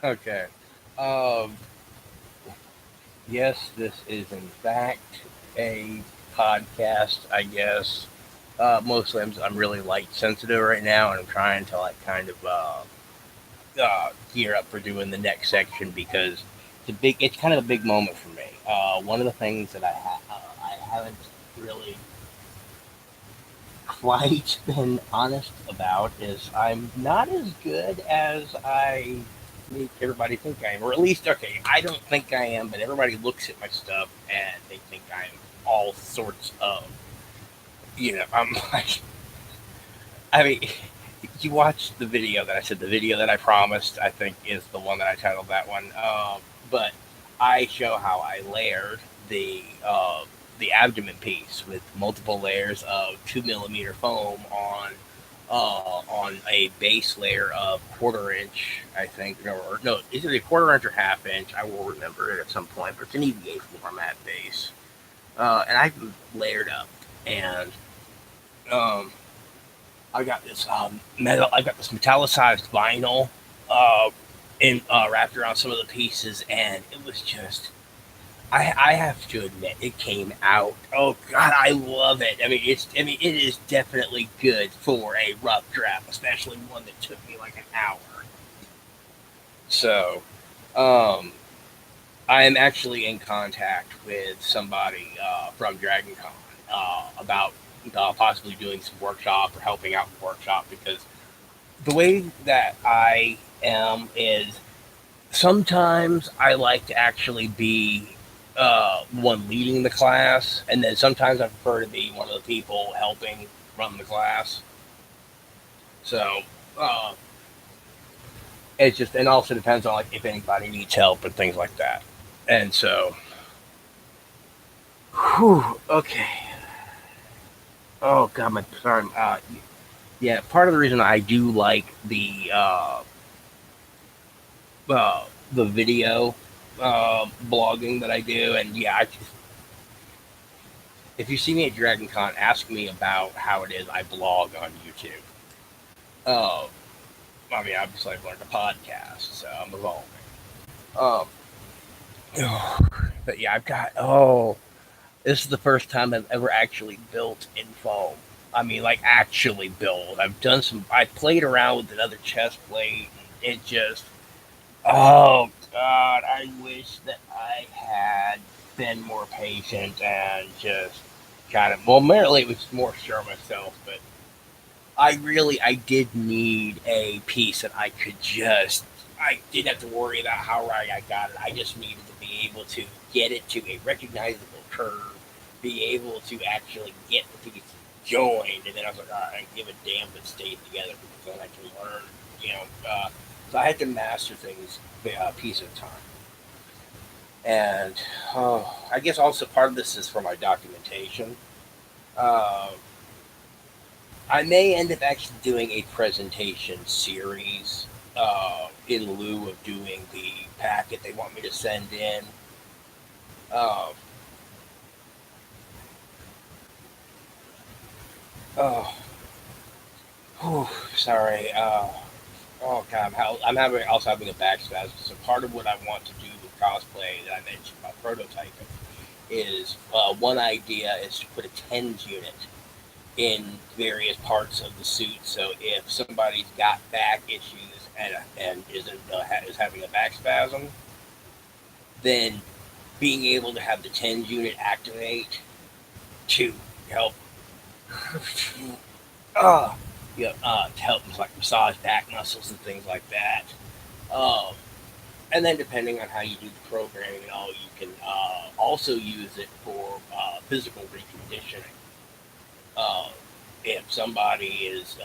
Okay. Um, yes, this is in fact a podcast, I guess. Mostly I'm really light sensitive right now, and I'm trying to like kind of gear up for doing the next section because it's kind of a big moment for me. One of the things that I haven't really quite been honest about is I'm not as good as I make everybody think I am, or at least okay, I don't think I am, but everybody looks at my stuff and they think I'm all sorts of, I'm like, I mean, you watched the video that I said, the video that I promised, I think is the one that I titled that one. But I show how I layered the abdomen piece with multiple layers of 2 millimeter foam on a base layer of quarter inch, I think, or no, is it a quarter inch or half inch? I will remember it at some point, but it's an EVA format base, and I layered up, and um, I got this metal. I got this metallicized vinyl uh, wrapped around some of the pieces, and it was just. I have to admit, it came out. Oh God, I love it. I mean, it is definitely good for a rough draft, especially one that took me like an hour. So, um, I am actually in contact with somebody from DragonCon about possibly doing some workshop or helping out with workshop because the way that I am is sometimes I like to actually be one leading the class, and then sometimes I prefer to be one of the people helping run the class. So uh, it's just, and also depends on like if anybody needs help and things like that. And so, whew, okay. Oh God, my sorry. Yeah, part of the reason I do like uh, the video blogging that I do, and yeah, if you see me at DragonCon, ask me about how it is I blog on YouTube. Uh, I mean, obviously I've learned a podcast, so I'm evolving. Um, but yeah, this is the first time I've ever actually built in foam. I mean, like actually build. I played around with another chest plate, and it just, oh God, I wish that I had been more patient and just kind of, well, merely it was more sure myself, but I did need a piece that I didn't have to worry about how right I got it. I just needed to be able to get it to a recognizable curve, be able to actually get the piece joined, and then I was like, all right, give a damn if it stays together because then I can learn, you know. So I had to master things a piece at a time. And I guess also part of this is for my documentation. Uh, I may end up actually doing a presentation series in lieu of doing the packet they want me to send in. Uh, oh, whew, sorry. Oh God, I'm having also having a back spasm. So part of what I want to do with cosplay that I mentioned about prototyping is one idea is to put a tens unit in various parts of the suit. So if somebody's got back issues and is having a back spasm, then being able to have the tens unit activate to help uh, to help like massage back muscles and things like that. Um, and then depending on how you do the programming and all, you can also use it for physical reconditioning. Uh, if somebody is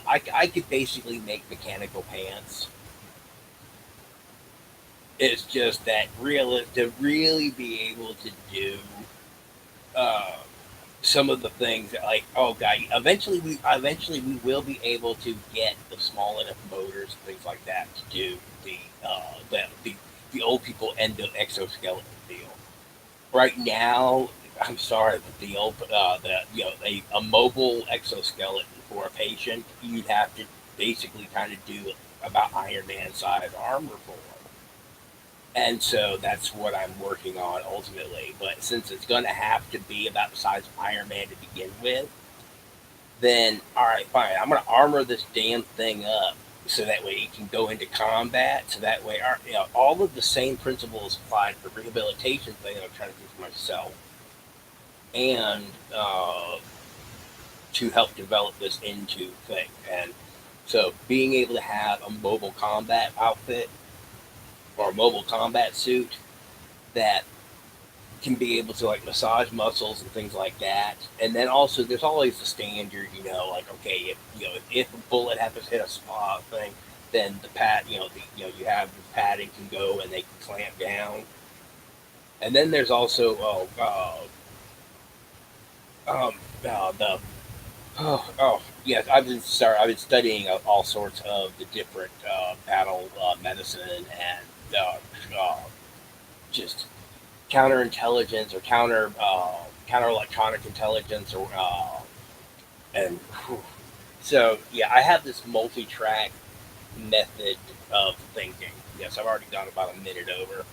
I could basically make mechanical pants. It's just that to really be able to do uh, some of the things that like oh god eventually we will be able to get the small enough motors and things like that to do the old people end of exoskeleton deal. Right now, I'm sorry, but the old the a mobile exoskeleton for a patient, you'd have to basically kind of do about Iron Man size armor for. And so that's what I'm working on ultimately. But since it's going to have to be about the size of Iron Man to begin with, then all right, fine. I'm going to armor this damn thing up so that way it can go into combat. So that way, all of the same principles apply to the rehabilitation thing that I'm trying to do for myself, and to help develop this into thing. And so being able to have a mobile combat outfit or a mobile combat suit that can be able to like massage muscles and things like that. And then also there's always the standard, like okay, if a bullet happens to hit a spot thing, then the pad, you have the padding can go and they can clamp down. And then there's also the yes, I've been studying all sorts of the different battle medicine and just counterintelligence or counter electronic intelligence or and whew. So yeah, I have this multi-track method of thinking. Yes, I've already gone about a minute over.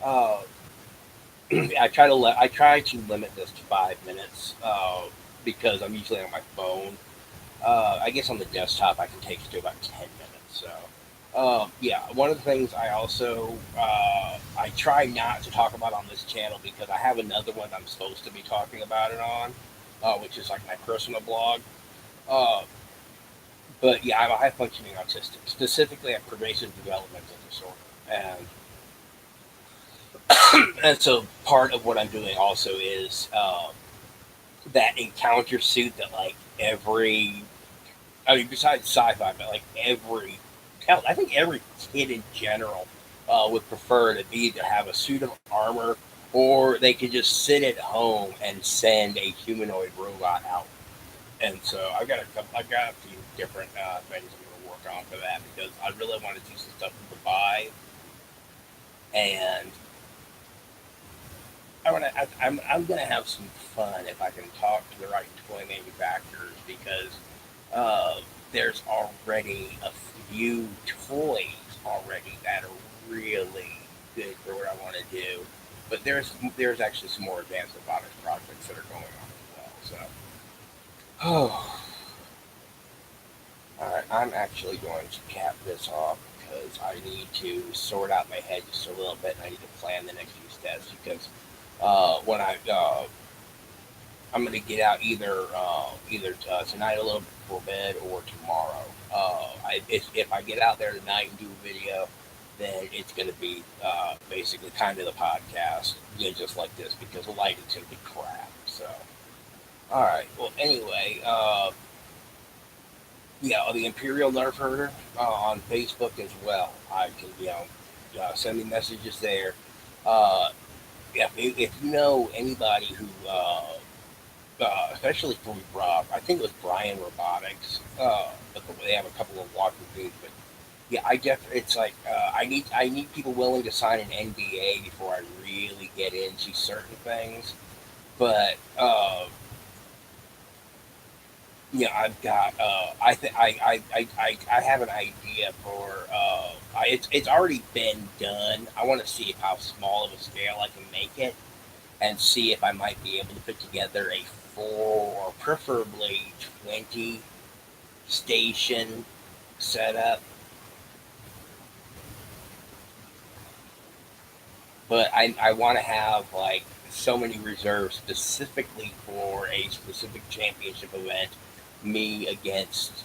Uh, I try to limit this to 5 minutes because I'm usually on my phone. I guess on the desktop I can take it to about 10 minutes. So yeah, one of the things I also I try not to talk about on this channel because I have another one I'm supposed to be talking about it on, which is like my personal blog. Uh, but yeah, I'm a high functioning autistic. Specifically, I have pervasive developmental disorder, and so part of what I'm doing also is that encounter suit that like every, I mean, besides sci-fi, but like every, hell, I think every kid in general would prefer to either have a suit of armor or they could just sit at home and send a humanoid robot out. And so I've got a few different things I'm going to work on for that because I really want to do some stuff with the Vive, and I'm gonna have some fun if I can talk to the right toy manufacturers because uh, there's already a few toys already that are really good for what I want to do. But there's actually some more advanced robotics projects that are going on as well. So, oh, all right, I'm actually going to cap this off because I need to sort out my head just a little bit, and I need to plan the next few steps because when I'm gonna get out either tonight a little bit before bed or tomorrow. If I get out there tonight and do a video, then it's gonna be basically kind of the podcast, just like this because the lighting's gonna be crap. So, all right. Well, anyway, yeah, the Imperial Nerf Herder on Facebook as well. I can send me messages there. Uh, if you know anybody who especially for I think it was Brian Robotics, but they have a couple of walking things. But yeah, it's like I need people willing to sign an NDA before I really get into certain things. But yeah, I've got I have an idea for it's already been done. I want to see how small of a scale I can make it and see if I might be able to put together a 4 or preferably 20 station setup. But I want to have like so many reserves specifically for a specific championship event, me against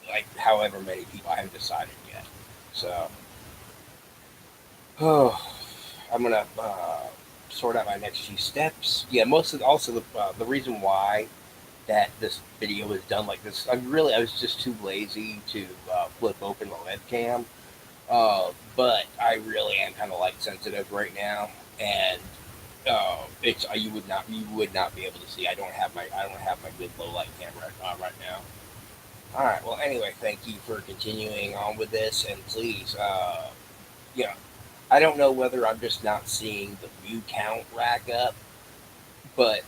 like however many people. I haven't decided yet. So, oh, I'm gonna sort out my next few steps. Yeah, most of also the reason why that this video was done like this. I was just too lazy to flip open the webcam. But I really am kind of light sensitive right now, and it's you would not be able to see. I don't have my good low light camera right now. All right. Well, anyway, thank you for continuing on with this, and please, yeah, I don't know whether I'm just not seeing the view count rack up, but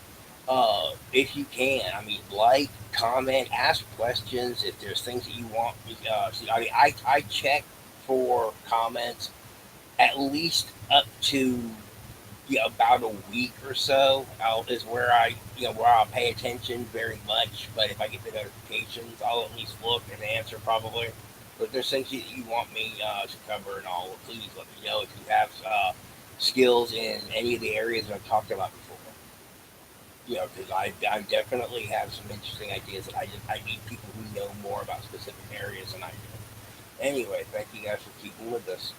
If you can, I mean, like, comment, ask questions. If there's things that you want me, see, I mean, I check for comments at least up to, yeah, about a week or so. Is where where I'll pay attention very much. But if I get the notifications, I'll at least look and answer probably. But if there's things that you want me to cover and all, please let me know if you have skills in any of the areas I've talked about before. Because I definitely have some interesting ideas that I need people who know more about specific areas than I do. Anyway, thank you guys for keeping with us.